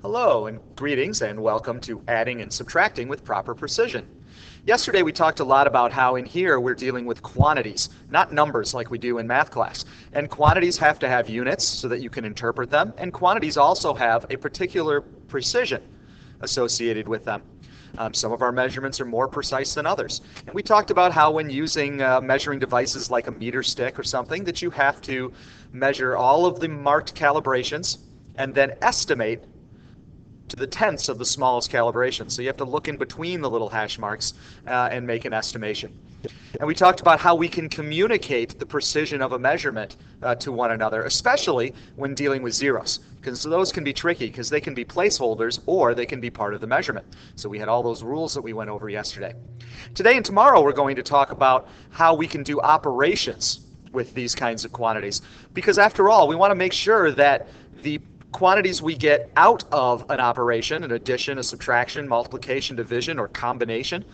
Hello and greetings and welcome to Adding and Subtracting with Proper Precision. Yesterday we talked a lot about how in here we're dealing with quantities, not numbers like we do in math class. And quantities have to have units so that you can interpret them, and quantities also have a particular precision associated with them. Some of our measurements are more precise than others. And we talked about how when using measuring devices like a meter stick or something that you have to measure all of the marked calibrations and then estimate to the tenths of the smallest calibration. So you have to look in between the little hash marks and make an estimation. And we talked about how we can communicate the precision of a measurement to one another, especially when dealing with zeros, because those can be tricky because they can be placeholders or they can be part of the measurement. So we had all those rules that we went over yesterday. Today and tomorrow we're going to talk about how we can do operations with these kinds of quantities, because after all, we want to make sure that the quantities we get out of an operation, an addition, a subtraction, multiplication, division, or combination,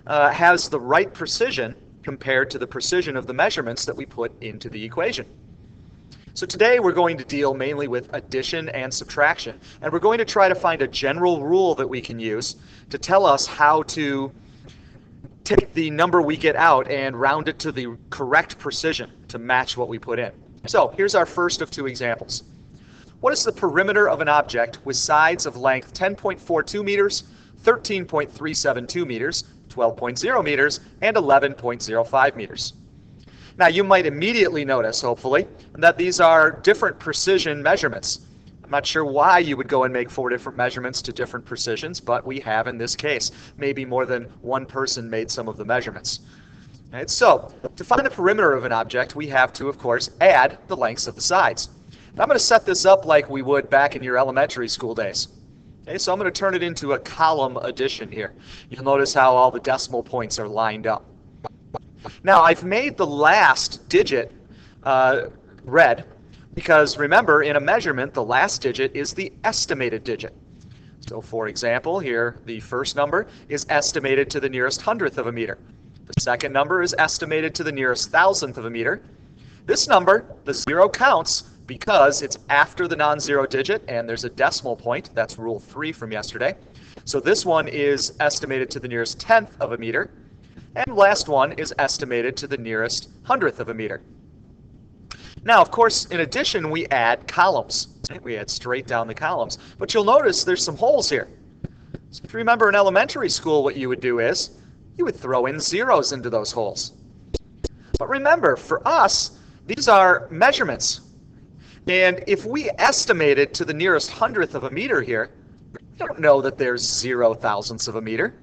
has the right precision compared to the precision of the measurements that we put into the equation. So today we're going to deal mainly with addition and subtraction, and we're going to try to find a general rule that we can use to tell us how to take the number we get out and round it to the correct precision to match what we put in. So here's our first of two examples. What is the perimeter of an object with sides of length 10.42 meters, 13.372 meters, 12.0 meters, and 11.05 meters? Now you might immediately notice, hopefully, that these are different precision measurements. I'm not sure why you would go and make 4 different measurements to different precisions, but we have in this case. Maybe more than one person made some of the measurements. Right, so to find the perimeter of an object, we have to, of course, add the lengths of the sides. I'm going to set this up like we would back in your elementary school days. Okay, so I'm going to turn it into a column addition here. You'll notice how all the decimal points are lined up. Now I've made the last digit red because remember, in a measurement, the last digit is the estimated digit. So for example, here the first number is estimated to the nearest hundredth of a meter. The second number is estimated to the nearest thousandth of a meter. This number, the 0, counts because it's after the non-zero digit and there's a decimal point. That's rule 3 from yesterday. So this one is estimated to the nearest tenth of a meter. And last one is estimated to the nearest hundredth of a meter. Now, of course, in addition, we add columns. We add straight down the columns. But you'll notice there's some holes here. So if you remember in elementary school, what you would do is you would throw in zeros into those holes. But remember, for us, these are measurements. And if we estimate it to the nearest hundredth of a meter here, we don't know that there's 0 thousandths of a meter.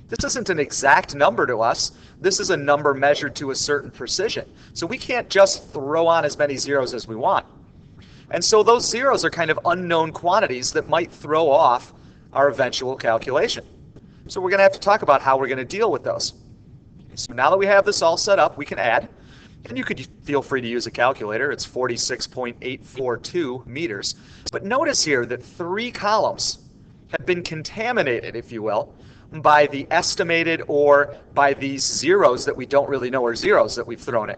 This isn't an exact number to us. This is a number measured to a certain precision. So we can't just throw on as many zeros as we want. And so those zeros are kind of unknown quantities that might throw off our eventual calculation. So we're going to have to talk about how we're going to deal with those. So now that we have this all set up, we can add. And you could feel free to use a calculator. It's 46.842 meters. But notice here that 3 columns have been contaminated, if you will, by the estimated or by these zeros that we don't really know are zeros that we've thrown in.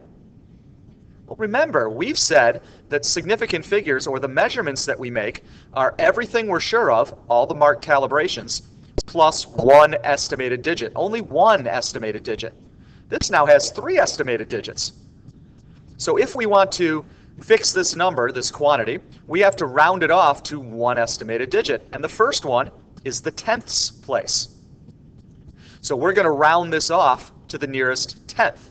Well, remember, we've said that significant figures, or the measurements that we make, are everything we're sure of, all the marked calibrations, plus 1 estimated digit. Only 1 estimated digit. This now has 3 estimated digits. So if we want to fix this number, this quantity, we have to round it off to 1 estimated digit. And the first one is the tenths place. So we're going to round this off to the nearest tenth.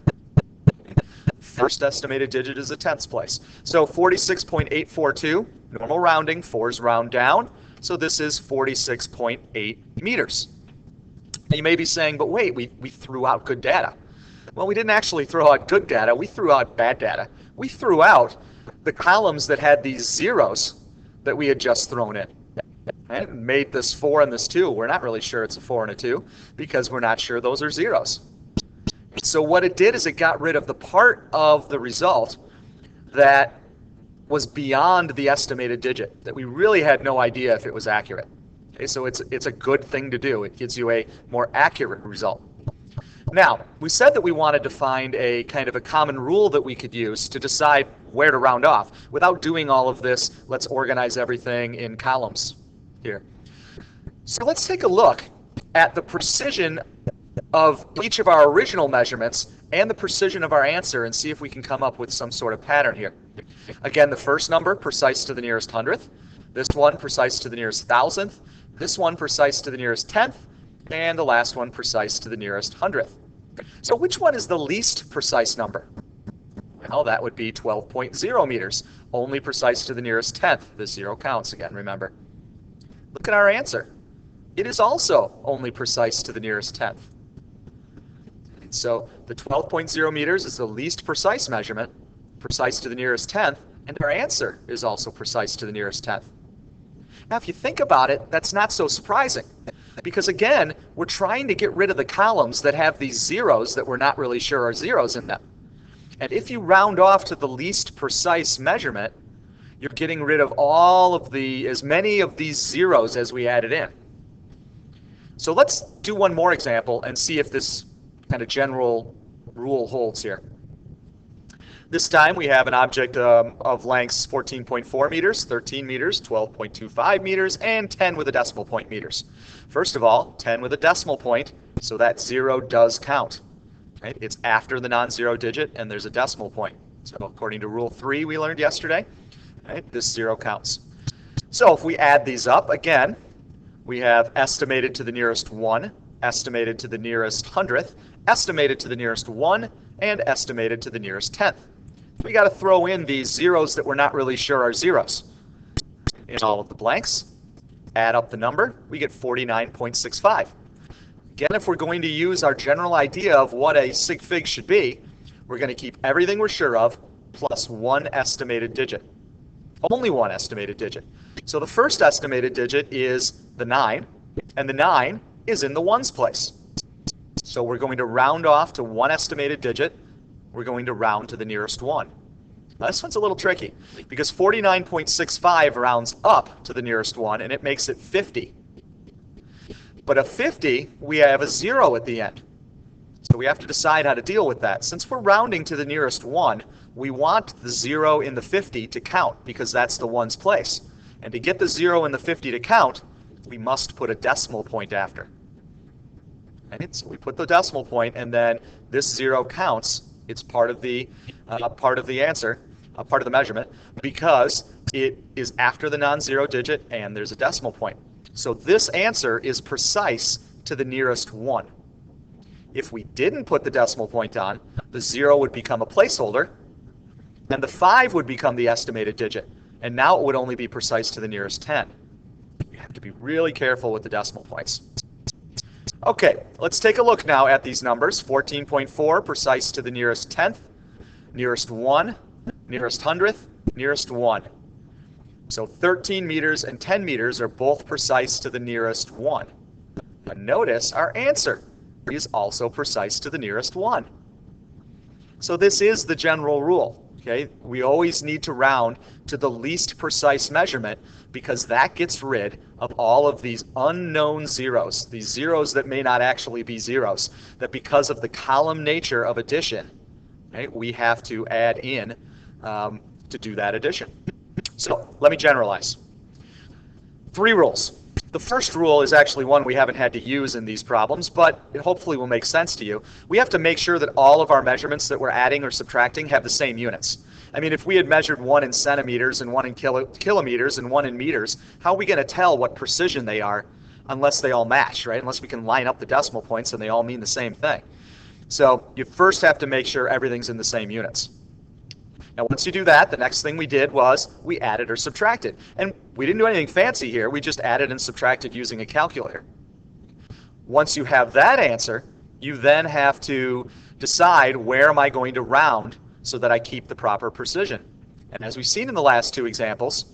First estimated digit is a tenths place. So 46.842, normal rounding, 4's round down. So this is 46.8 meters. Now you may be saying, but wait, we threw out good data. Well, we didn't actually throw out good data. We threw out bad data. We threw out the columns that had these zeros that we had just thrown in. And made this 4 and this 2. We're not really sure it's a 4 and a 2 because we're not sure those are zeros. So what it did is it got rid of the part of the result that was beyond the estimated digit, that we really had no idea if it was accurate. Okay, so it's a good thing to do. It gives you a more accurate result. Now, we said that we wanted to find a kind of a common rule that we could use to decide where to round off without doing all of this. Let's organize everything in columns here. So let's take a look at the precision of each of our original measurements and the precision of our answer and see if we can come up with some sort of pattern here. Again, the first number precise to the nearest hundredth, this one precise to the nearest thousandth, this one precise to the nearest tenth, and the last one precise to the nearest hundredth. So which one is the least precise number? Well, that would be 12.0 meters, only precise to the nearest tenth. The zero counts again, remember. Look at our answer. It is also only precise to the nearest tenth. So the 12.0 meters is the least precise measurement, precise to the nearest tenth, and our answer is also precise to the nearest tenth. Now, if you think about it, that's not so surprising, because again, we're trying to get rid of the columns that have these zeros that we're not really sure are zeros in them. And if you round off to the least precise measurement, you're getting rid of as many of these zeros as we added in. So let's do one more example and see if this kind of general rule holds here. This time we have an object of lengths 14.4 meters, 13 meters, 12.25 meters, and 10 with a decimal point meters. First of all, 10 with a decimal point, so that 0 does count. Right? It's after the non-zero digit, and there's a decimal point. So according to Rule 3 we learned yesterday, right, this 0 counts. So if we add these up, again, we have estimated to the nearest 1, estimated to the nearest hundredth, estimated to the nearest 1, and estimated to the nearest tenth. We got to throw in these zeros that we're not really sure are zeros in all of the blanks. Add up the number, we get 49.65. Again, if we're going to use our general idea of what a sig fig should be, we're going to keep everything we're sure of plus one estimated digit. Only one estimated digit. So the first estimated digit is the 9, and the 9 is in the ones place. So we're going to round off to one estimated digit. We're going to round to the nearest 1. Now, this one's a little tricky because 49.65 rounds up to the nearest 1, and it makes it 50. But a 50, we have a 0 at the end. So we have to decide how to deal with that. Since we're rounding to the nearest 1, we want the 0 in the 50 to count because that's the ones place. And to get the 0 in the 50 to count, we must put a decimal point after. And so we put the decimal point, and then this 0 counts. It's part of the answer, part of the measurement, because it is after the non-zero digit and there's a decimal point. So this answer is precise to the nearest 1. If we didn't put the decimal point on, the 0 would become a placeholder, and the 5 would become the estimated digit, and now it would only be precise to the nearest 10. You have to be really careful with the decimal points. Okay, let's take a look now at these numbers. 14.4, precise to the nearest tenth, nearest 1, nearest hundredth, nearest 1. So 13 meters and 10 meters are both precise to the nearest 1. But notice our answer is also precise to the nearest 1. So this is the general rule. Okay, we always need to round to the least precise measurement because that gets rid of all of these unknown zeros, these zeros that may not actually be zeros, that because of the column nature of addition, right, we have to add in to do that addition. So let me generalize. 3 rules. The first rule is actually one we haven't had to use in these problems, but it hopefully will make sense to you. We have to make sure that all of our measurements that we're adding or subtracting have the same units. I mean, if we had measured one in centimeters and one in kilometers and one in meters, how are we going to tell what precision they are unless they all match, right? Unless we can line up the decimal points and they all mean the same thing. So you first have to make sure everything's in the same units. Now, once you do that, the next thing we did was we added or subtracted. And we didn't do anything fancy here. We just added and subtracted using a calculator. Once you have that answer, you then have to decide where am I going to round so that I keep the proper precision. And as we've seen in the last 2 examples,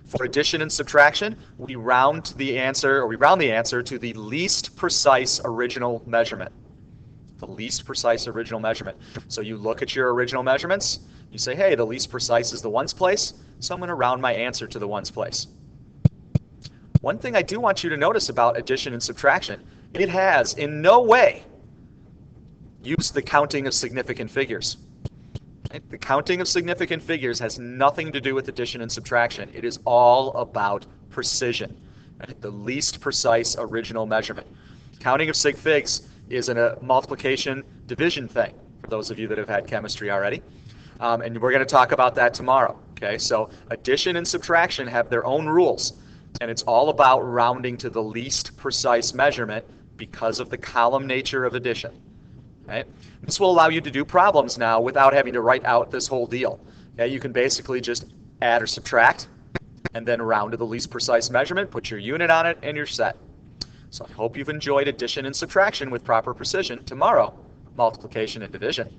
for addition and subtraction, we round the answer to the least precise original measurement. The least precise original measurement. So you look at your original measurements, you say, hey, the least precise is the ones place, so I'm going to round my answer to the ones place. One thing I do want you to notice about addition and subtraction, it has in no way used the counting of significant figures. The counting of significant figures has nothing to do with addition and subtraction. It is all about precision. right? The least precise original measurement. Counting of sig figs is a multiplication division thing, for those of you that have had chemistry already. And we're going to talk about that tomorrow. Okay, so addition and subtraction have their own rules, and it's all about rounding to the least precise measurement because of the column nature of addition. Okay? This will allow you to do problems now without having to write out this whole deal. Okay? You can basically just add or subtract, and then round to the least precise measurement, put your unit on it, and you're set. So I hope you've enjoyed addition and subtraction with proper precision. Tomorrow, multiplication and division.